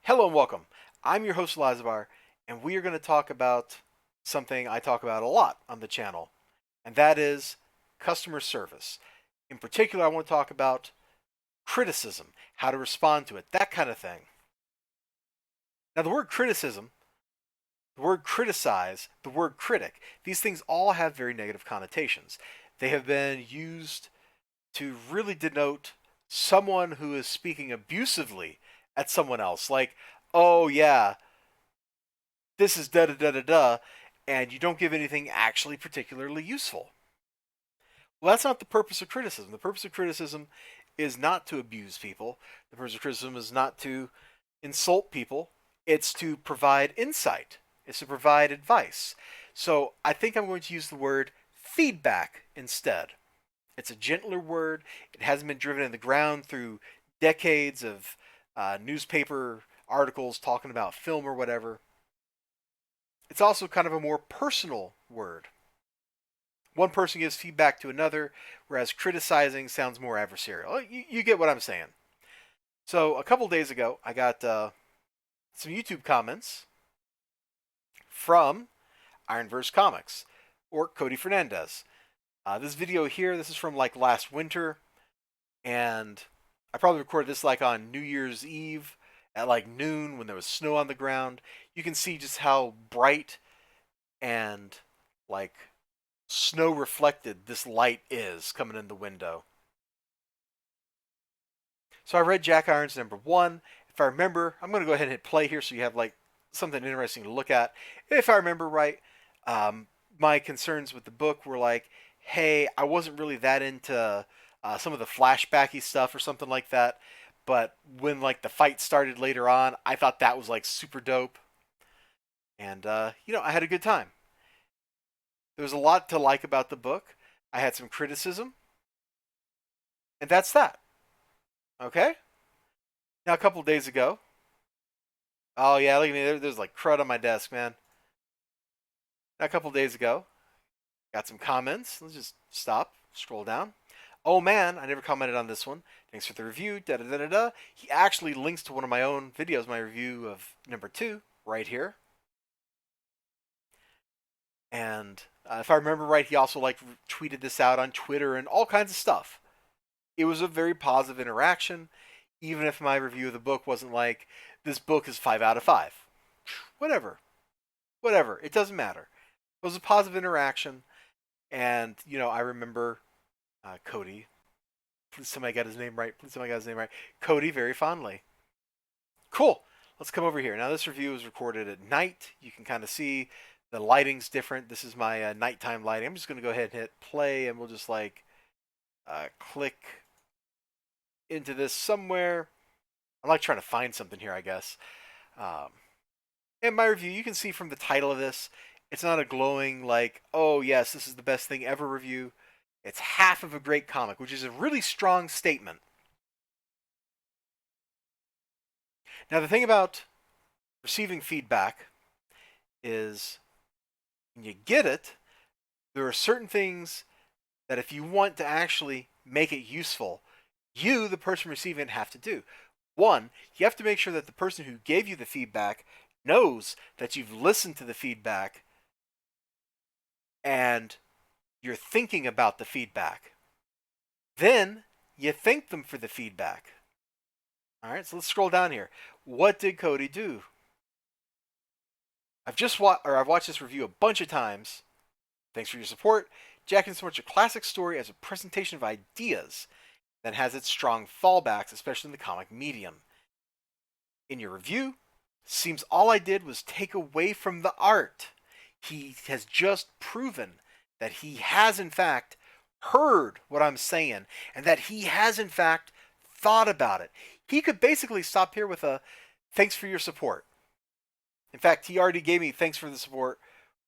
Hello and welcome. I'm your host Elizibar, and we are going to talk about something I talk about a lot on the channel, and that is customer service. In particular, I want to talk about criticism, how to respond to it, that kind of thing. Now, the word criticism, the word criticize, the word critic, these things all have very negative connotations. They have been used to really denote someone who is speaking abusively at someone else, like, oh yeah, this is da da da da da, and you don't give anything actually particularly useful. Well, that's not the purpose of criticism. The purpose of criticism is not to abuse people. The purpose of criticism is not to insult people. It's to provide insight. It's to provide advice. So I think I'm going to use the word feedback instead. It's a gentler word. It hasn't been driven in the ground through decades of newspaper articles talking about film or whatever. It's also kind of a more personal word. One person gives feedback to another, whereas criticizing sounds more adversarial. You get what I'm saying. So a couple days ago, I got some YouTube comments from IronVerse Comics, or Cody Fernandez. This video here, this is from like last winter, and I probably recorded this like on New Year's Eve at like noon when there was snow on the ground. You can see just how bright and like snow reflected this light is coming in the window. So I read Jack Irons #1. If I remember, I'm going to go ahead and hit play here so you have like something interesting to look at. If I remember right, my concerns with the book were like, hey, I wasn't really that into some of the flashbacky stuff or something like that. But when like the fight started later on, I thought that was like super dope. And I had a good time. There was a lot to like about the book. I had some criticism, and that's that. Okay? Now, a couple days ago, oh yeah, look at me. There's like crud on my desk, man. Now, a couple days ago, got some comments. Let's just stop, scroll down. Oh man, I never commented on this one. Thanks for the review. Da da da da da. He actually links to one of my own videos, my review of #2, right here. And if I remember right, he also like tweeted this out on Twitter and all kinds of stuff. It was a very positive interaction, even if my review of the book wasn't like, this book is 5 out of 5. Whatever. Whatever. It doesn't matter. It was a positive interaction. And, I remember Cody. Please somebody got his name right. Please somebody got his name right. Cody very fondly. Cool. Let's come over here. Now, this review was recorded at night. You can kind of see the lighting's different. This is my nighttime lighting. I'm just going to go ahead and hit play, and we'll just like click into this somewhere. I'm like trying to find something here, I guess. In my review, you can see from the title of this, it's not a glowing like, oh yes, this is the best thing ever review. It's half of a great comic, which is a really strong statement. Now, the thing about receiving feedback is when you get it, there are certain things that if you want to actually make it useful, you, the person receiving it, have to do. One, you have to make sure that the person who gave you the feedback knows that you've listened to the feedback and you're thinking about the feedback. Then you thank them for the feedback. All right, so let's scroll down here. What did Cody do? I've watched this review a bunch of times. Thanks for your support. Jack is so much a classic story as a presentation of ideas that has its strong fallbacks, especially in the comic medium. In your review, seems all I did was take away from the art. He has just proven that he has in fact heard what I'm saying and that he has in fact thought about it. He could basically stop here with a thanks for your support. In fact, he already gave me thanks for the support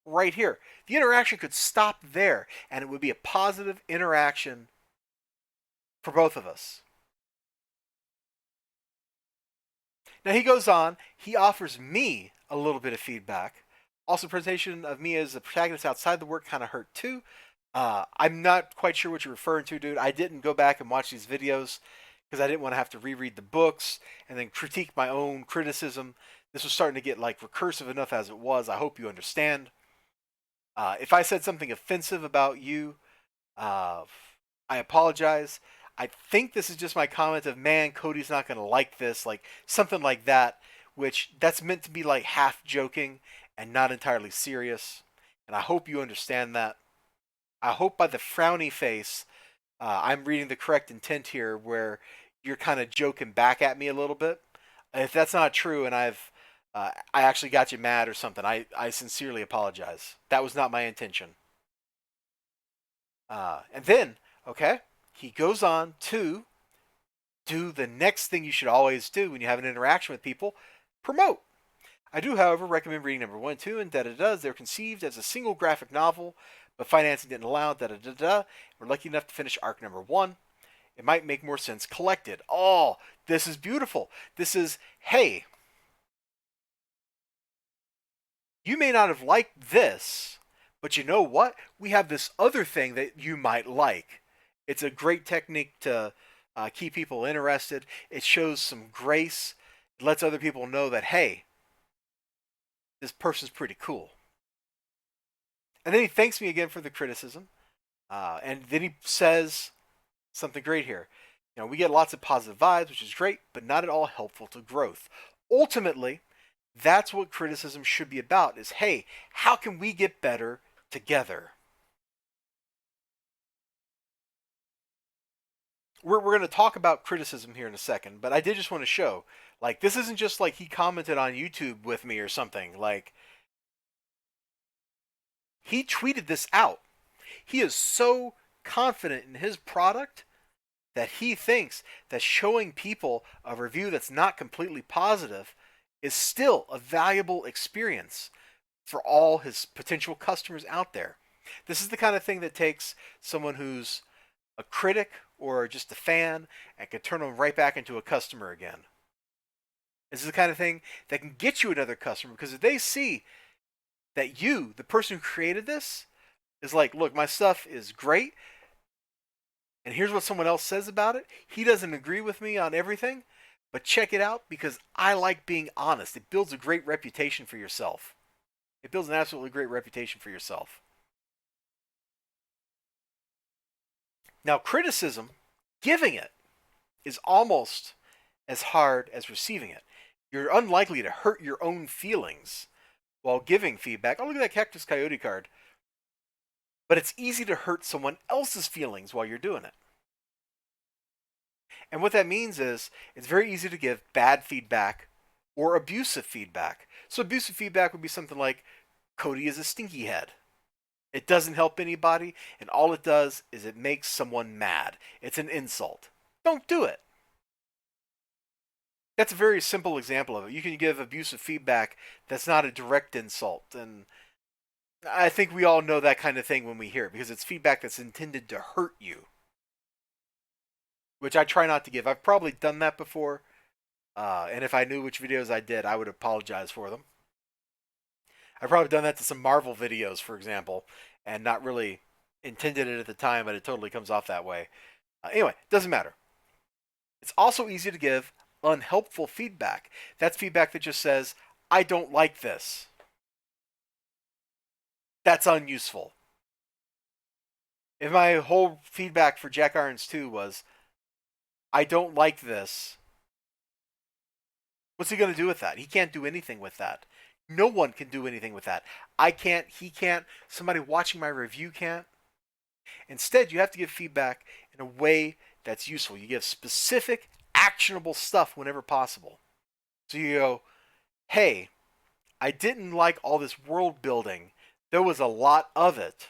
right here. The interaction could stop there and it would be a positive interaction for both of us. Now he goes on, he offers me a little bit of feedback. Also, presentation of me as a protagonist outside the work kind of hurt too. I'm not quite sure what you're referring to, dude. I didn't go back and watch these videos because I didn't want to have to reread the books and then critique my own criticism. This was starting to get like recursive enough as it was. I hope you understand. If I said something offensive about you, uh, I apologize. I think this is just my comment of, man, Cody's not going to like this, like something like that, which that's meant to be like half joking and not entirely serious. And I hope you understand that. I hope by the frowny face, I'm reading the correct intent here, where you're kind of joking back at me a little bit. If that's not true, and I actually got you mad or something, I sincerely apologize. That was not my intention. And then, okay, he goes on to do the next thing you should always do when you have an interaction with people: promote. I do, however, recommend reading number 1 and 2, and da-da-da. They're conceived as a single graphic novel, but financing didn't allow da-da-da-da. We're lucky enough to finish arc number 1. It might make more sense collected. Oh, this is beautiful. This is, hey, you may not have liked this, but you know what? We have this other thing that you might like. It's a great technique to keep people interested. It shows some grace. It lets other people know that, hey, this person's pretty cool. And then he thanks me again for the criticism. And then he says something great here. You know, we get lots of positive vibes, which is great, but not at all helpful to growth. Ultimately, that's what criticism should be about: is, hey, how can we get better together? We're going to talk about criticism here in a second, but I did just want to show, like, this isn't just like he commented on YouTube with me or something. Like, he tweeted this out. He is so confident in his product that he thinks that showing people a review that's not completely positive is still a valuable experience for all his potential customers out there. This is the kind of thing that takes someone who's a critic or just a fan and can turn them right back into a customer again. This is the kind of thing that can get you another customer, because if they see that you, the person who created this, is like, look, my stuff is great, and here's what someone else says about it. He doesn't agree with me on everything, but check it out because I like being honest. It builds a great reputation for yourself. It builds an absolutely great reputation for yourself. Now, criticism, giving it, is almost as hard as receiving it. You're unlikely to hurt your own feelings while giving feedback. Oh, look at that Cactus Coyote card. But it's easy to hurt someone else's feelings while you're doing it. And what that means is it's very easy to give bad feedback or abusive feedback. So abusive feedback would be something like, Cody is a stinky head. It doesn't help anybody, and all it does is it makes someone mad. It's an insult. Don't do it. That's a very simple example of it. You can give abusive feedback that's not a direct insult, and I think we all know that kind of thing when we hear it, because it's feedback that's intended to hurt you, which I try not to give. I've probably done that before, and if I knew which videos I did, I would apologize for them. I've probably done that to some Marvel videos, for example, and not really intended it at the time, but it totally comes off that way. Anyway, doesn't matter. It's also easy to give unhelpful feedback. That's feedback that just says, I don't like this. That's unuseful. If my whole feedback for Jack Irons 2 was, I don't like this, what's he going to do with that? He can't do anything with that. No one can do anything with that. I can't, he can't, somebody watching my review can't. Instead, you have to give feedback in a way that's useful. You give specific, actionable stuff whenever possible. So you go, hey, I didn't like all this world building. There was a lot of it.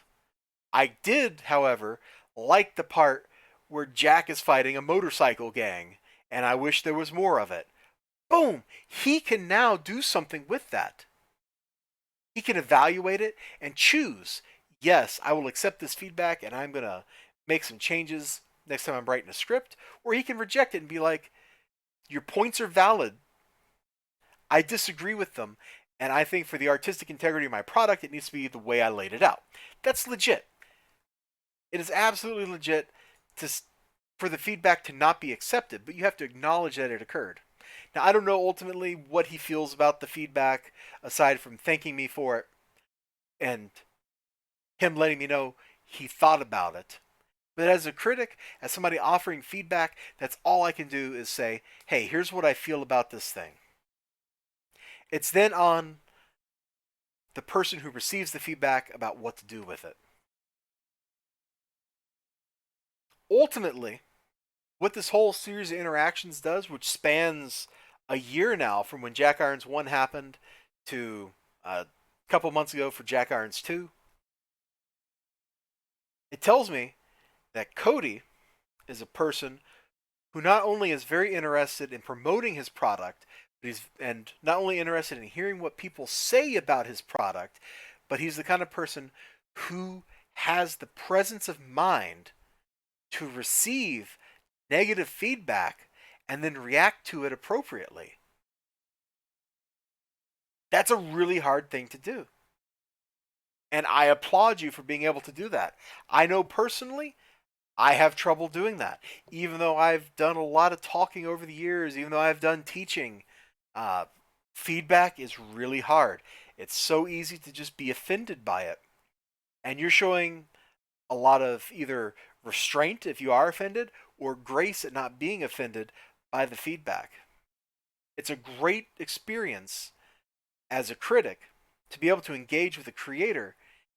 I did, however, like the part where Jack is fighting a motorcycle gang, and I wish there was more of it. Boom! He can now do something with that. He can evaluate it and choose, yes, I will accept this feedback and I'm going to make some changes next time I'm writing a script. Or he can reject it and be like, your points are valid. I disagree with them. And I think for the artistic integrity of my product, it needs to be the way I laid it out. That's legit. It is absolutely legit to for the feedback to not be accepted, but you have to acknowledge that it occurred. Now, I don't know ultimately what he feels about the feedback aside from thanking me for it and him letting me know he thought about it. But as a critic, as somebody offering feedback, that's all I can do is say, hey, here's what I feel about this thing. It's then on the person who receives the feedback about what to do with it. Ultimately, what this whole series of interactions does, which spans a year now from when Jack Irons 1 happened to a couple months ago for Jack Irons 2, it tells me that Cody is a person who not only is very interested in promoting his product, but and not only interested in hearing what people say about his product, but he's the kind of person who has the presence of mind to receive negative feedback and then react to it appropriately. That's a really hard thing to do. And I applaud you for being able to do that. I know personally, I have trouble doing that. Even though I've done a lot of talking over the years, even though I've done teaching, feedback is really hard. It's so easy to just be offended by it. And you're showing a lot of either restraint if you are offended or grace at not being offended by the feedback. It's a great experience as a critic to be able to engage with a creator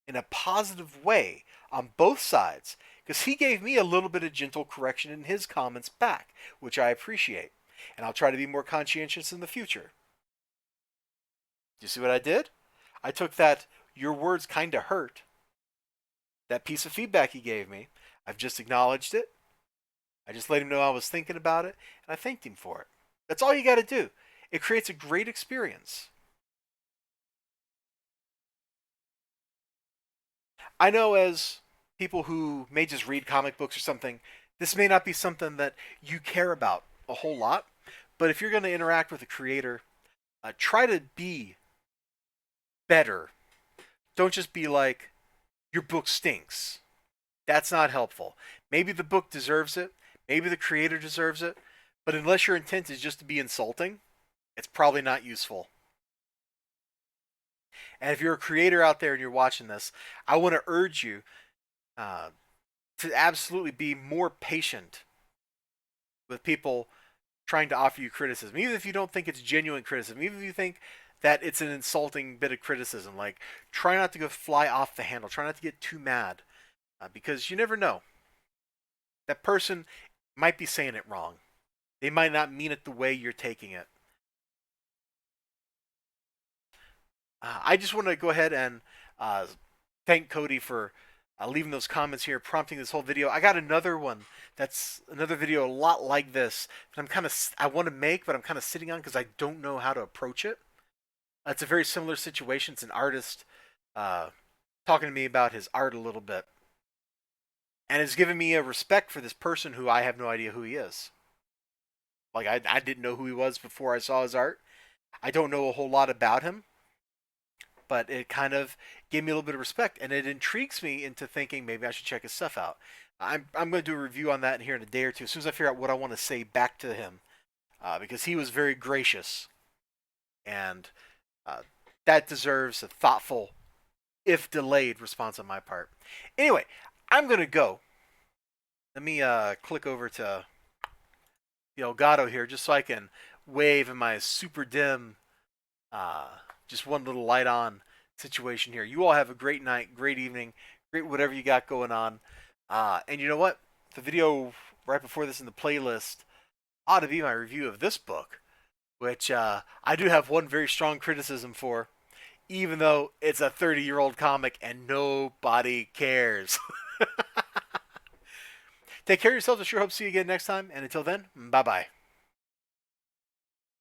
in a positive way on both sides, because he gave me a little bit of gentle correction in his comments back, which I appreciate. And I'll try to be more conscientious in the future. Do you see what I did? I took that "your words kinda hurt," that piece of feedback he gave me. I've just acknowledged it. I just let him know I was thinking about it, and I thanked him for it. That's all you got to do. It creates a great experience. I know as people who may just read comic books or something, this may not be something that you care about a whole lot, but if you're going to interact with a creator, try to be better. Don't just be like, your book stinks. That's not helpful. Maybe the book deserves it. Maybe the creator deserves it. But unless your intent is just to be insulting, it's probably not useful. And if you're a creator out there and you're watching this, I want to urge you to absolutely be more patient with people trying to offer you criticism. Even if you don't think it's genuine criticism, even if you think that it's an insulting bit of criticism, like, try not to go fly off the handle. Try not to get too mad, because you never know. That person might be saying it wrong. They might not mean it the way you're taking it. I just want to go ahead and thank Cody for leaving those comments here, prompting this whole video. I got another one that's another video a lot like this that I want to make, but I'm kind of sitting on because I don't know how to approach it. It's a very similar situation. It's an artist talking to me about his art a little bit, and it's given me a respect for this person who I have no idea who he is. Like, I didn't know who he was before I saw his art. I don't know a whole lot about him, but it kind of gave me a little bit of respect, and it intrigues me into thinking maybe I should check his stuff out. I'm going to do a review on that here in a day or two, as soon as I figure out what I want to say back to him, because he was very gracious, and that deserves a thoughtful, if delayed, response on my part. Anyway, I'm going to go. Let me click over to the Elgato here, just so I can wave in my super dim, just one little light on situation here. You all have a great night, great evening, great whatever you got going on. And you know what? The video right before this in the playlist ought to be my review of this book, which I do have one very strong criticism for, even though it's a 30-year-old comic and nobody cares. Take care of yourselves. I sure hope to see you again next time. And until then, bye-bye.